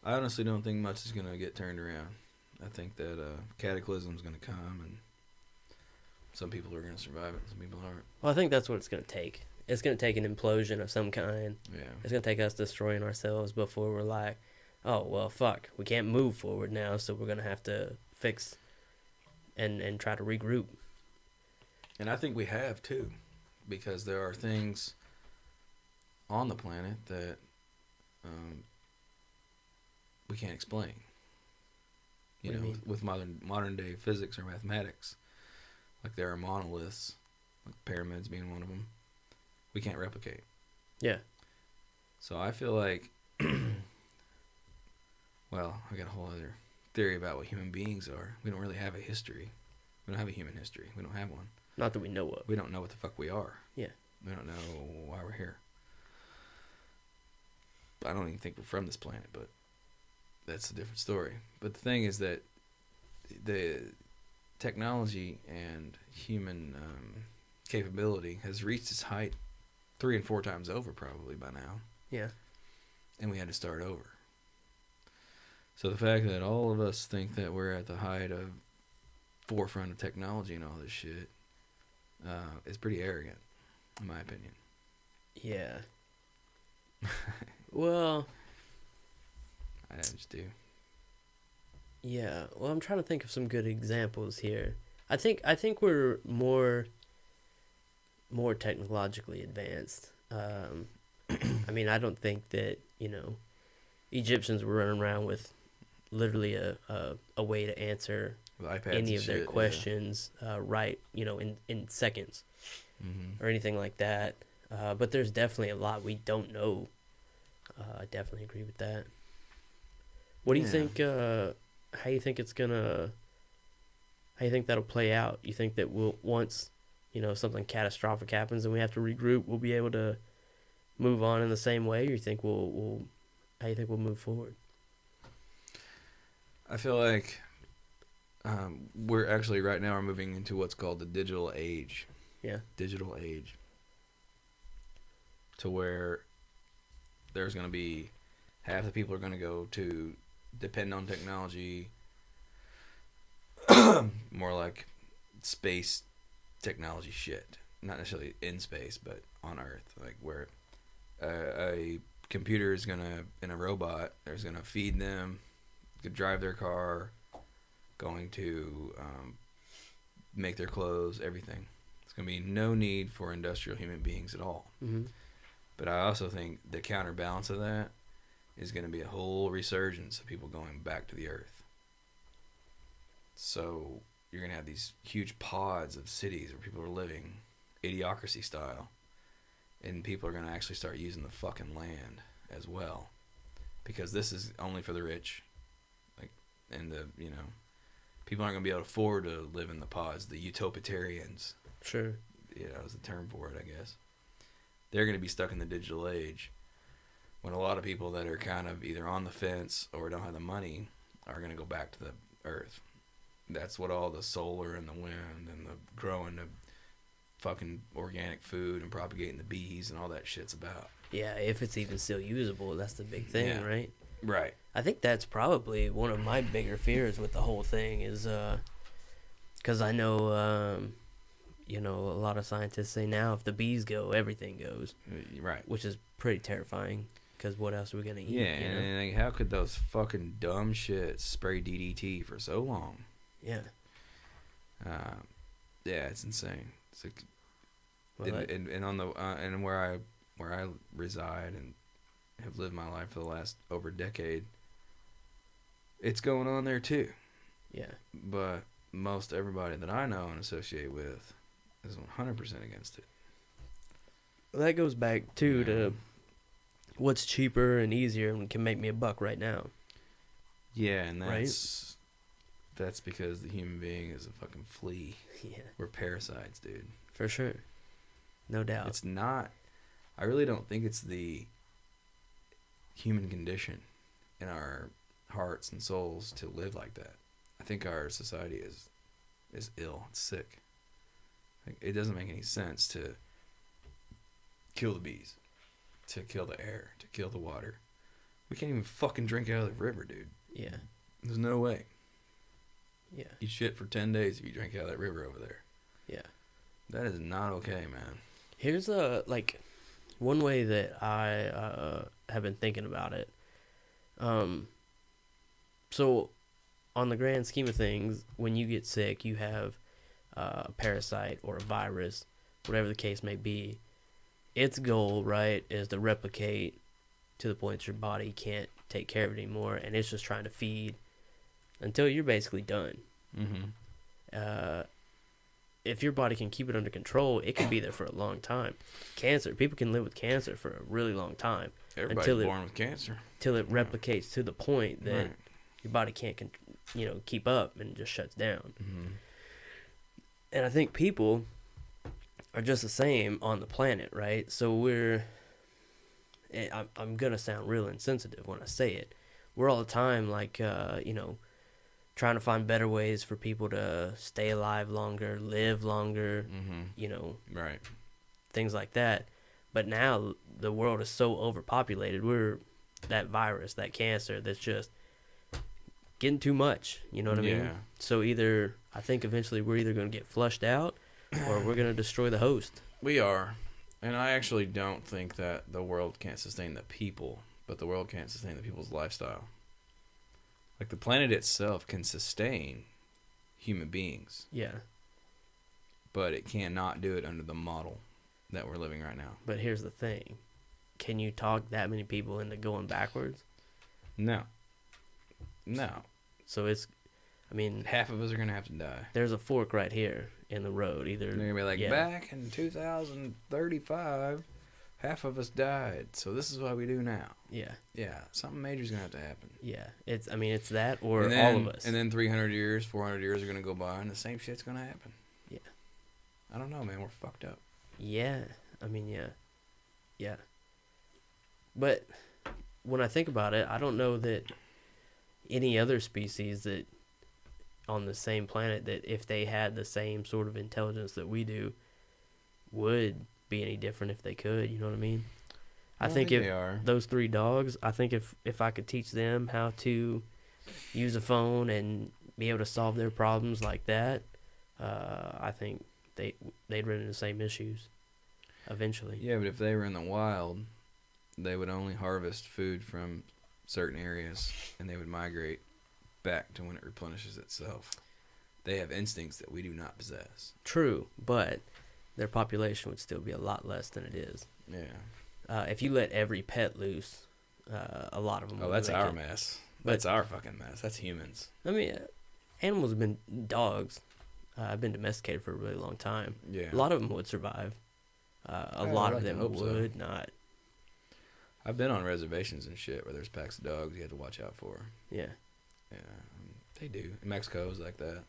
I honestly don't think much is going to get turned around. I think that cataclysm is going to come, and some people are going to survive it, some people aren't. Well, I think that's what it's going to take. It's going to take an implosion of some kind. Yeah. It's going to take us destroying ourselves before we're like, oh, well, fuck. We can't move forward now, so we're going to have to fix and try to regroup. And I think we have, too, because there are things on the planet that we can't explain. You know, with modern day physics or mathematics. Like there are monoliths, like pyramids being one of them, we can't replicate. Yeah. So I feel like, well, I got a whole other theory about what human beings are. We don't really have a history. We don't have a human history. We don't have one. Not that we know of. We don't know what the fuck we are. Yeah. We don't know why we're here. I don't even think we're from this planet, but that's a different story. But the thing is that the technology and human capability has reached its height 3 and 4 times over probably by now. Yeah. And we had to start over. So the fact that all of us think that we're at the height of forefront of technology and all this shit is pretty arrogant, in my opinion. Yeah. Well, I just do. Yeah. Well, I'm trying to think of some good examples here. I think we're more technologically advanced. I mean, I don't think that, Egyptians were running around with literally a way to answer any of their questions right, in seconds, or anything like that. But there's definitely a lot we don't know. I definitely agree with that. What do you think? How you think it's gonna? How you think that'll play out? You think that once something catastrophic happens and we have to regroup, we'll be able to move on in the same way? Or you think we'll how you think we'll move forward? I feel like we're actually right now we're moving into what's called the digital age. Yeah. Digital age. To where there's going to be half the people are going to go to depend on technology, more like space technology shit. Not necessarily in space, but on Earth. Like where a computer is going to, and a robot, there's going to feed them, could drive their car, going to make their clothes, everything. There's going to be no need for industrial human beings at all. Mm-hmm. But I also think the counterbalance of that is going to be a whole resurgence of people going back to the Earth. So you're going to have these huge pods of cities where people are living, idiocracy style, and people are going to actually start using the fucking land as well, because this is only for the rich. And people aren't going to be able to afford to live in the pods. The utopitarians. Sure. Is the term for it, I guess. They're going to be stuck in the digital age when a lot of people that are kind of either on the fence or don't have the money are going to go back to the Earth. That's what all the solar and the wind and the growing of fucking organic food and propagating the bees and all that shit's about. Yeah, if it's even still usable, that's the big thing, right? Right. I think that's probably one of my bigger fears with the whole thing is, because I know, a lot of scientists say now if the bees go, everything goes. Right. Which is pretty terrifying, because what else are we going to eat? Yeah, and how could those fucking dumb shits spray DDT for so long? Yeah. Yeah, it's insane. It's like, well, and on the and where I reside and have lived my life for the last over a decade, it's going on there too. Yeah. But most everybody that I know and associate with is 100% against it. Well, that goes back too to what's cheaper and easier and can make me a buck right now. Yeah, and that's because the human being is a fucking flea. Yeah. We're parasites, dude. For sure. No doubt. It's not. I really don't think it's the human condition in our hearts and souls to live like that. I think our society is ill. It's sick. Like, it doesn't make any sense to kill the bees, to kill the air, to kill the water, We can't even fucking drink out of the river, dude. Yeah. There's no way. Yeah. You shit for 10 days if you drink out of that river over there. Yeah. That is not okay, man. Here's one way that I have been thinking about it. So on the grand scheme of things, when you get sick, you have a parasite or a virus, whatever the case may be. Its goal, right, is to replicate to the point that your body can't take care of it anymore, and it's just trying to feed until you're basically done. Mm-hmm. If your body can keep it under control, it can be there for a long time. Cancer, people can live with cancer for a really long time. Everybody's born with cancer. Till it replicates to the point that your body can't, keep up and just shuts down. Mm-hmm. And I think people are just the same on the planet, right? So I'm going to sound real insensitive when I say it. We're all the time, trying to find better ways for people to stay alive longer, live longer, Right. Things like that. But now the world is so overpopulated. We're that virus, that cancer that's just getting too much. You know what I mean? So I think eventually we're either going to get flushed out or we're going to destroy the host. We are. And I actually don't think that the world can't sustain the people, but the world can't sustain the people's lifestyle. Like, the planet itself can sustain human beings. Yeah. But it cannot do it under the model that we're living right now. But here's the thing. Can you talk that many people into going backwards? No. So half of us are going to have to die. There's a fork right here in the road. Either they're going to be like, back in 2035, half of us died. So this is what we do now. Yeah. Yeah. Something major's going to have to happen. Yeah. It's that or all of us. And then 300 years, 400 years are going to go by and the same shit's going to happen. Yeah. I don't know, man. We're fucked up. Yeah. Yeah. But when I think about it, I don't know that any other species that on the same planet that if they had the same sort of intelligence that we do would be any different if they could, you know what I mean? I think if those 3 dogs, I think if I could teach them how to use a phone and be able to solve their problems like that, I think they'd run into the same issues eventually. Yeah, but if they were in the wild, they would only harvest food from certain areas and they would migrate back to when it replenishes itself. They have instincts that we do not possess. True, but their population would still be a lot less than it is. Yeah. If you let every pet loose, a lot of them. Oh, that's our mess. That's our fucking mess. That's humans. I mean, animals have been dogs. Have been domesticated for a really long time. Yeah. A lot of them would survive. A lot of them would not. I've been on reservations and shit where there's packs of dogs you have to watch out for. Yeah. Yeah, they do. Mexico is like that.